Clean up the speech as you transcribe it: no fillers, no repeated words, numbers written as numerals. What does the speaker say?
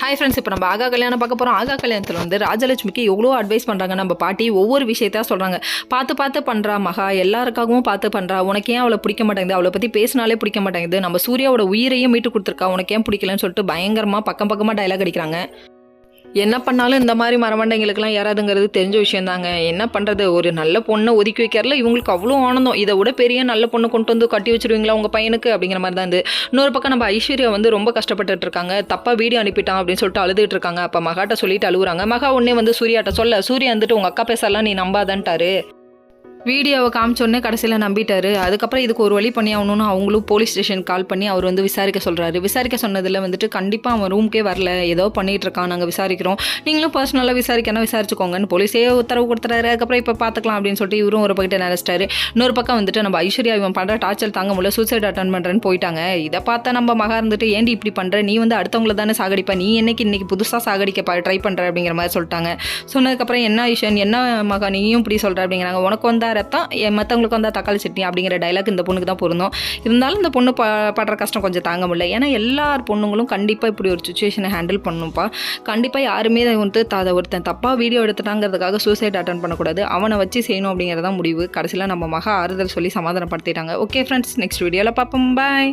Hi friends, இப்போ நம்ம ஆகா கல்யாணம் பார்க்க போகிறோம். ஆகா கல்யாணத்தில் வந்து ராஜலட்சுமிக்கு எவ்வளோ அட்வைஸ் பண்ணுறாங்க நம்ம பாட்டி. ஒவ்வொரு விஷயத்தான் சொல்கிறாங்க. பார்த்து பண்ணுறா மகா, எல்லாருக்காகவும் பார்த்து பண்ணுறா. உனக்கு ஏன் அவளை பிடிக்க மாட்டேங்குது, அவளை பற்றி பேசினாலே பிடிக்க மாட்டேங்குது, நம்ம சூர்யாவோட உயிரையும் மீட்டு கொடுத்துருக்கா, உனக்கு ஏன் பிடிக்கலன்னு சொல்லிட்டு பயங்கரமாக பக்கமாக டைலாக் அடிக்கிறாங்க. என்ன பண்ணாலும் இந்த மாதிரி மரமண்டைங்களுக்கெல்லாம் யாராதுங்கிறது தெரிஞ்ச விஷயம் தாங்க. என்ன பண்ணுறது, ஒரு நல்ல பொண்ணை ஒதுக்கி வைக்கிறதுல இவங்களுக்கு அவ்வளோ ஆனந்தம். இதை விட பெரிய நல்ல பொண்ணை கொண்டு வந்து கட்டி வச்சிருவீங்களா உங்கள் பையனுக்கு அப்படிங்கிற மாதிரி தான் இருந்து. இன்னொரு பக்கம் நம்ம ஐஸ்வர்யா வந்து ரொம்ப கஷ்டப்பட்டுட்டு இருக்காங்க. தப்பாக வீடியோ அனுப்பிட்டான் அப்படின்னு சொல்லிட்டு அழுதுட்டு இருக்காங்க. அப்போ மகாட்ட சொல்லிட்டு அழுகுறாங்க. மகா உடனே வந்து சூர்யாட்ட சொல்ல, சூர்யா வந்துட்டு உங்கள் அக்கா பேசலாம் நீ நம்பாதான்ட்டாரு. வீடியோவை காமிச்சோடனே கடைசியில் நம்பிட்டாரு. அதுக்கப்புறம் இதுக்கு ஒரு வழி பண்ணி ஆகணும்னு அவங்களும் போலீஸ் ஸ்டேஷன் கால் பண்ணி அவர் வந்து விசாரிக்க சொல்கிறாரு. விசாரிக்க சொன்னதில் வந்துட்டு கண்டிப்பாக அவன் ரூம்க்கே வரல, ஏதோ பண்ணிகிட்டு இருக்கான், நாங்கள் விசாரிக்கிறோம், நீங்களும் பர்சனலாக விசாரிக்கோங்கன்னு போலீஸே உத்தரவு கொடுத்துறாரு. அதுக்கப்புறம் இப்போ பார்த்துக்கலாம் அப்படின்னு சொல்லிட்டு இவரும் ஒரு பக்கிட்ட நினைச்சிட்டாரு. இன்னொரு பக்கம் வந்துட்டு நம்ம ஐஸ்வர்யா இவன் பண்ணுற டார்ச்சர் தாங்க முடியல, சூசைட் அட்டன் பண்ணுறேன்னு போயிட்டாங்க. இதை பார்த்தா நம்ம மகா இருந்துட்டு ஏன்டி இப்படி பண்ணுற, நீ வந்து அடுத்தவங்கள தானே சாகடிப்பா, நீ இன்னைக்கு புதுசாக சாகடிக்க ட்ரை பண்ணுற அப்படிங்கிற மாதிரி சொல்லிட்டாங்க. சொன்னதுக்கப்புறம் என்ன விஷயம், என்ன மகா நீயும் இப்படி சொல்கிற அப்படிங்கிறாங்க. உனக்கு வந்தால் ரத்தம், மற்றவங்களுக்கு வந்தால் தக்காளி சட்னி அப்படிங்கிற டைலாக் இந்த பொண்ணுக்கு தான் பொருந்தும். இருந்தாலும் இந்த பொண்ணு படுற கஷ்டம் கொஞ்சம் தாங்க முடியல. ஏன்னா எல்லார் பொண்ணுங்களும் கண்டிப்பாக இப்படி ஒரு சுச்சுவேஷனை ஹேண்டில் பண்ணணும்ப்பா. கண்டிப்பாக யாருமே வந்து ஒருத்தன் தப்பாக வீடியோ எடுத்துட்டாங்கிறதுக்காக சூசைட் அட்டன் பண்ணக்கூடாது, அவனை வச்சு செய்யணும் அப்படிங்கிறதான் முடிவு. கடைசியில் நம்ம மகா ஆறுதல் சொல்லி சமாதானப்படுத்திட்டாங்க. ஓகே ஃப்ரெண்ட்ஸ், நெக்ஸ்ட் வீடியோவில் பார்ப்போம். பாய்.